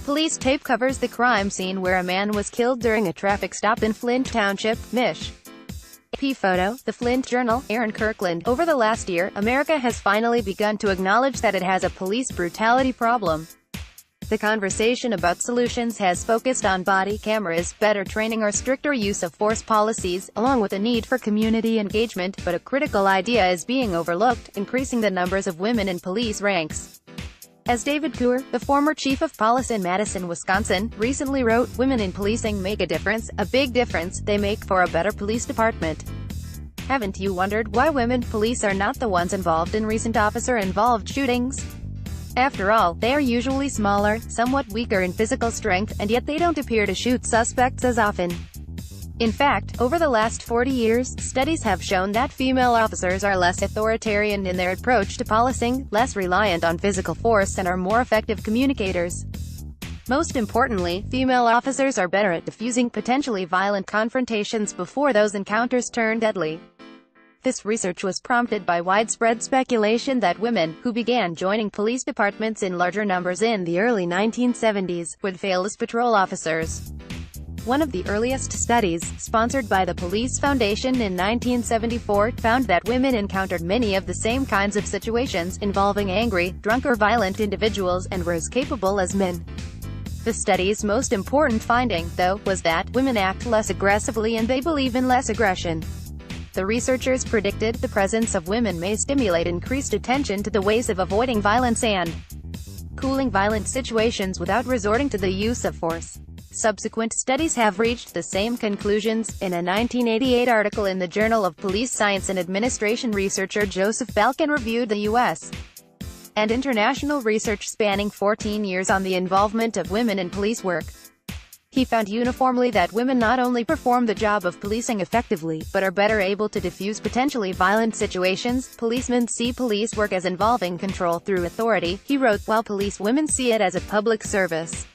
Police tape covers the crime scene where a man was killed during a traffic stop in Flint Township, Mich. AP photo, The Flint Journal, Aaron Kirkland. Over the last year, America has finally begun to acknowledge that it has a police brutality problem. The conversation about solutions has focused on body cameras, better training or stricter use of force policies, along with the need for community engagement, but a critical idea is being overlooked: increasing the numbers of women in police ranks. As David Kuhr, the former chief of police in Madison, Wisconsin, recently wrote, "Women in policing make a difference, a big difference. They make for a better police department." Haven't you wondered why women police are not the ones involved in recent officer-involved shootings? After all, they are usually smaller, somewhat weaker in physical strength, and yet they don't appear to shoot suspects as often. In fact, over the last 40 years, studies have shown that female officers are less authoritarian in their approach to policing, less reliant on physical force, and are more effective communicators. Most importantly, female officers are better at diffusing potentially violent confrontations before those encounters turn deadly. This research was prompted by widespread speculation that women, who began joining police departments in larger numbers in the early 1970s, would fail as patrol officers. One of the earliest studies, sponsored by the Police Foundation in 1974, found that women encountered many of the same kinds of situations, involving angry, drunk or violent individuals, and were as capable as men. The study's most important finding, though, was that women act less aggressively and they believe in less aggression. The researchers predicted the presence of women may stimulate increased attention to the ways of avoiding violence and cooling violent situations without resorting to the use of force. Subsequent studies have reached the same conclusions. In a 1988 article in the Journal of Police Science and Administration, researcher Joseph Balkin reviewed the U.S. and international research spanning 14 years on the involvement of women in police work. He found uniformly that women not only perform the job of policing effectively, but are better able to diffuse potentially violent situations. Policemen see police work as involving control through authority, he wrote, while police women see it as a public service.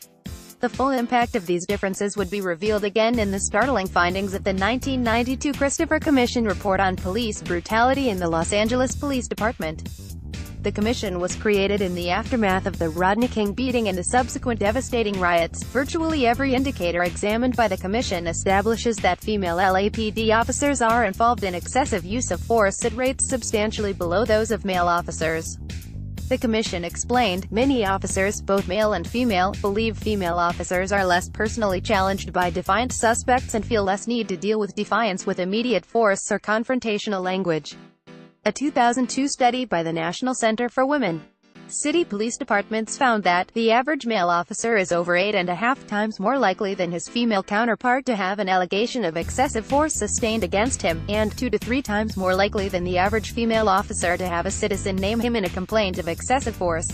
The full impact of these differences would be revealed again in the startling findings of the 1992 Christopher Commission report on police brutality in the Los Angeles Police Department. The commission was created in the aftermath of the Rodney King beating and the subsequent devastating riots. Virtually every indicator examined by the commission establishes that female LAPD officers are involved in excessive use of force at rates substantially below those of male officers. The commission explained, many officers, both male and female, believe female officers are less personally challenged by defiant suspects and feel less need to deal with defiance with immediate force or confrontational language. A 2002 study by the National Center for Women City Police Departments found that the average male officer is over 8.5 times more likely than his female counterpart to have an allegation of excessive force sustained against him, and 2 to 3 times more likely than the average female officer to have a citizen name him in a complaint of excessive force.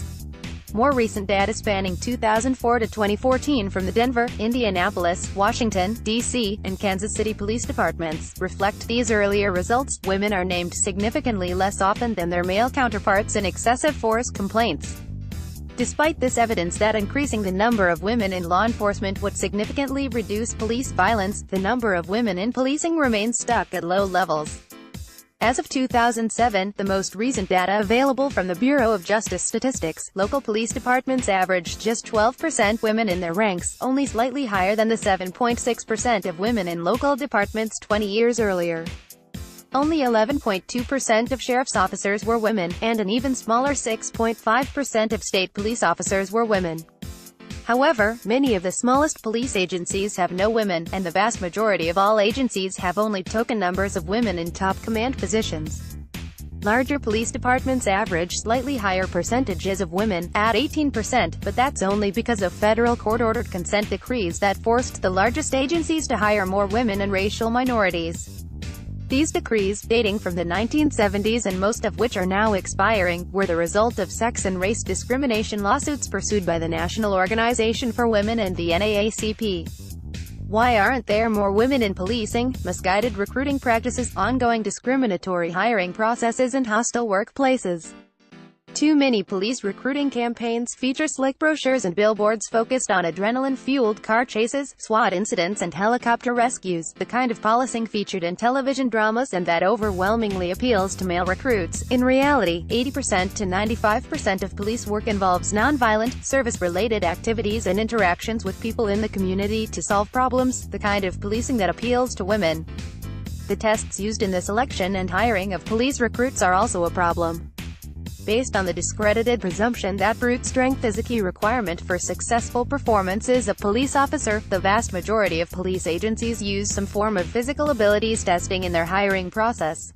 More recent data spanning 2004 to 2014 from the Denver, Indianapolis, Washington, D.C., and Kansas City police departments reflect these earlier results. Women are named significantly less often than their male counterparts in excessive force complaints. Despite this evidence that increasing the number of women in law enforcement would significantly reduce police violence, the number of women in policing remains stuck at low levels. As of 2007, the most recent data available from the Bureau of Justice Statistics, local police departments averaged just 12% women in their ranks, only slightly higher than the 7.6% of women in local departments 20 years earlier. Only 11.2% of sheriff's officers were women, and an even smaller 6.5% of state police officers were women. However, many of the smallest police agencies have no women, and the vast majority of all agencies have only token numbers of women in top command positions. Larger police departments average slightly higher percentages of women, at 18%, but that's only because of federal court-ordered consent decrees that forced the largest agencies to hire more women and racial minorities. These decrees, dating from the 1970s and most of which are now expiring, were the result of sex and race discrimination lawsuits pursued by the National Organization for Women and the NAACP. Why aren't there more women in policing? Misguided recruiting practices, ongoing discriminatory hiring processes, and hostile workplaces. Too many police recruiting campaigns feature slick brochures and billboards focused on adrenaline-fueled car chases, SWAT incidents and helicopter rescues, the kind of policing featured in television dramas and that overwhelmingly appeals to male recruits. In reality, 80% to 95% of police work involves nonviolent, service-related activities and interactions with people in the community to solve problems, the kind of policing that appeals to women. The tests used in the selection and hiring of police recruits are also a problem. Based on the discredited presumption that brute strength is a key requirement for successful performance as a police officer, the vast majority of police agencies use some form of physical abilities testing in their hiring process.